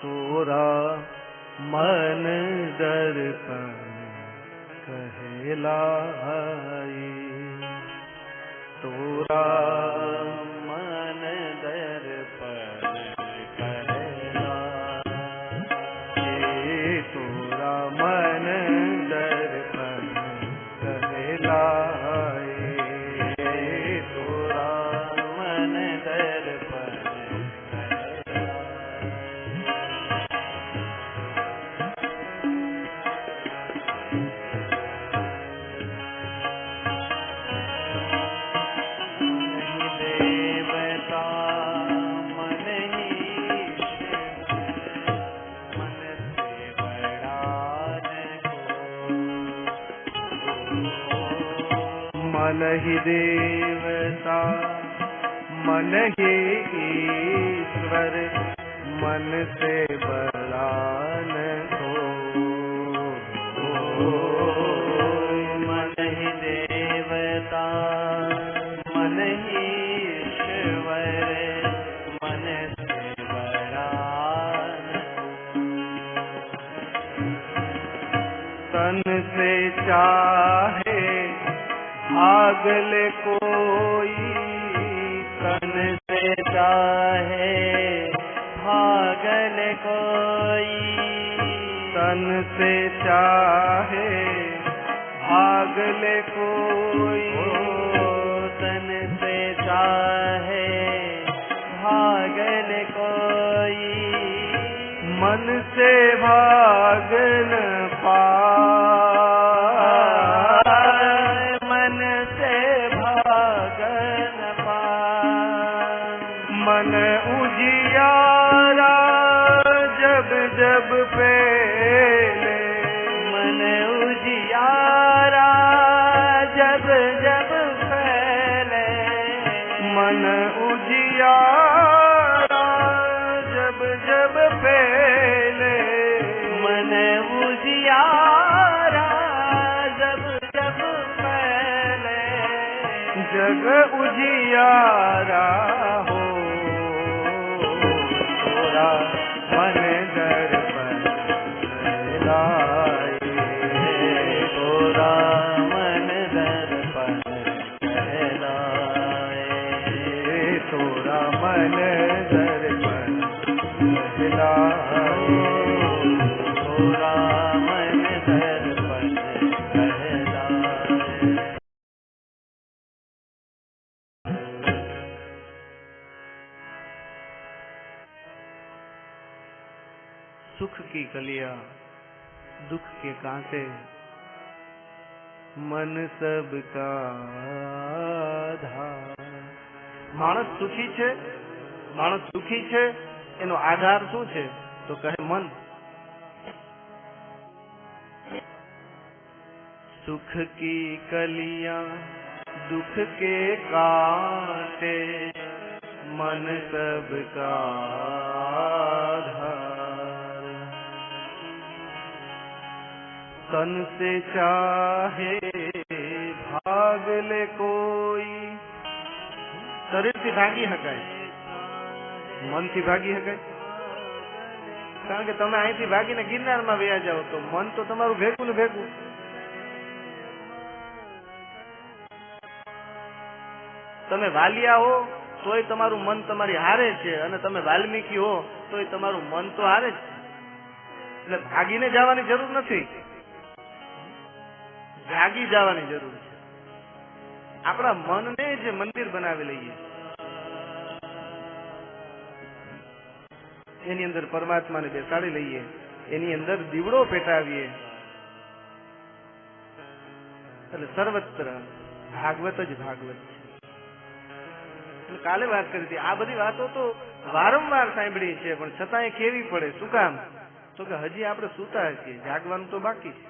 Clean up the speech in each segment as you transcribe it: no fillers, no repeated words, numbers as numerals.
तोरा मन दर्पण कहलाए, तोरा मन दर्पण कहलाए, तोरा मन दर्पण कहलाए, तोरा मन दर्पण मन ही देवता मन ही ईश्वर, मन से बड़ा न हो। मन ही देवता मन ही ईश्वर, मन से बड़ा न हो। तन से चाहे भाग ले कोई, तन से चाहे भाग ले कोई, तन से चाहे भाग ले कोई, तन से चाहे भाग ले कोई, मन से भाग न मन उजियारा जब जब पहले, मन उजियारा जब जब पहले, मन उजियारा जब जब पहले, मन उजियारा जब जब पहले, जग उजियारा हो। मन दर्पण कहलाए, तोरा मन दर्पण कहलाए, तोरा मन दर्पण कहलाए, तोरा मन दर्पण कहलाए। सुख की कलिया दुख के कांटे, मन सबका आधार। माणस सुखी छे, माणस सुखी छे, एनो आधार શું છે? તો કહે મન। सुख की कलिया दुख के कांटे, मन सबका आधार। तन से चाहे भाग ले कोई, शरीर થી ભાગી શકાય, મન થી ભાગી શકાય? કારણ કે તમે અહીંથી ભાગીને ગિરનારમાં વયા જાઓ તો મન તો તમારું ભેગું ને ભેગું। તમે વાલિયા હો તોય તમારું મન તમારી હારે છે, અને તમે વાલ્મીકી હો તોય તમારું મન તો હારે જ છે। એટલે ભાગીને જવાની જરૂર નથી, જાગી જવાની જરૂર છે। આપણા મનને જે મંદિર બનાવી લઈએ, એની અંદર પરમાત્માને બેસાડી લઈએ, એની અંદર દીવડો પેટાવીએ, એટલે સર્વત્ર ભાગવત જ ભાગવત છે। એટલે કાલે વાત કરી હતી, આ બધી વાતો તો વારંવાર સાંભળી છે, પણ છતાં એ કેવી પડે? શું કામ? તો કે હજી આપણે સૂતા છીએ, જાગવાનું તો બાકી છે।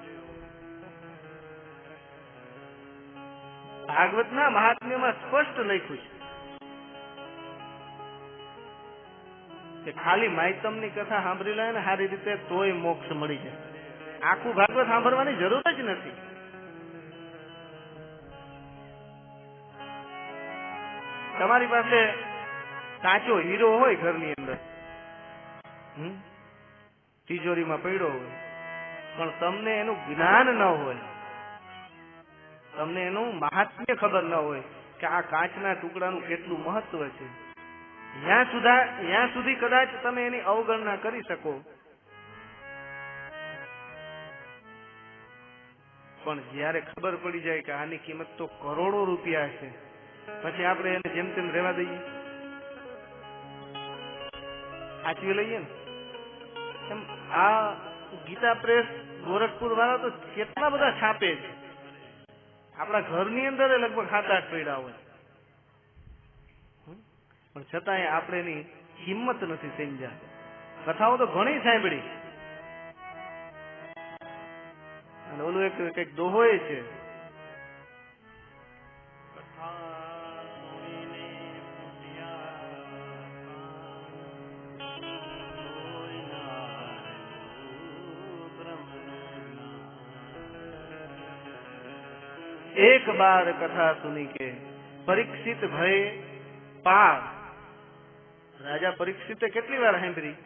ભાગવતના મહાત્મ્યમાં સ્પષ્ટ લખ્યું છે કે ખાલી માયતમની કથા સાંભળી લે ને સારી રીતે તોય મોક્ષ મળી જાય। આખું ભાગવત સાંભળવાની જરૂર જ નથી। તમારી પાસે સાચો હીરો હોય ઘરની અંદર, તિજોરીમાં પડ્યો હોય, પણ તમને એનું જ્ઞાન ન હોય, તમને એનું મહાત્મ્ય ખબર ન હોય કે આ કાચના ટુકડાનું કેટલું મહત્વ છે, ત્યાં સુધી કદાચ તમે એની અવગણના કરી શકો, પણ જ્યારે ખબર પડી જાય કે આની કિંમત તો કરોડો રૂપિયા છે, પછી આપણે એને જેમ તેમ રહેવા દઈએ, સાચવી લઈએ ને. એમ આ ગીતા પ્રેસ ગોરખપુર વાળા તો કેટલા બધા છાપે છે, આપણા ઘરની અંદર લગભગ 7-8 પડ્યા હોય, પણ છતાંય આપણે એની કિંમત નથી સમજ્યા. કથાઓ તો ઘણી સાંભળી, અને ઓલું એક કઈક દોહો છે, એક બાર કથા સુની કે પરીક્ષિત ભય પાર. રાજા પરીક્ષિતે કેટલી વાર સાંભળી,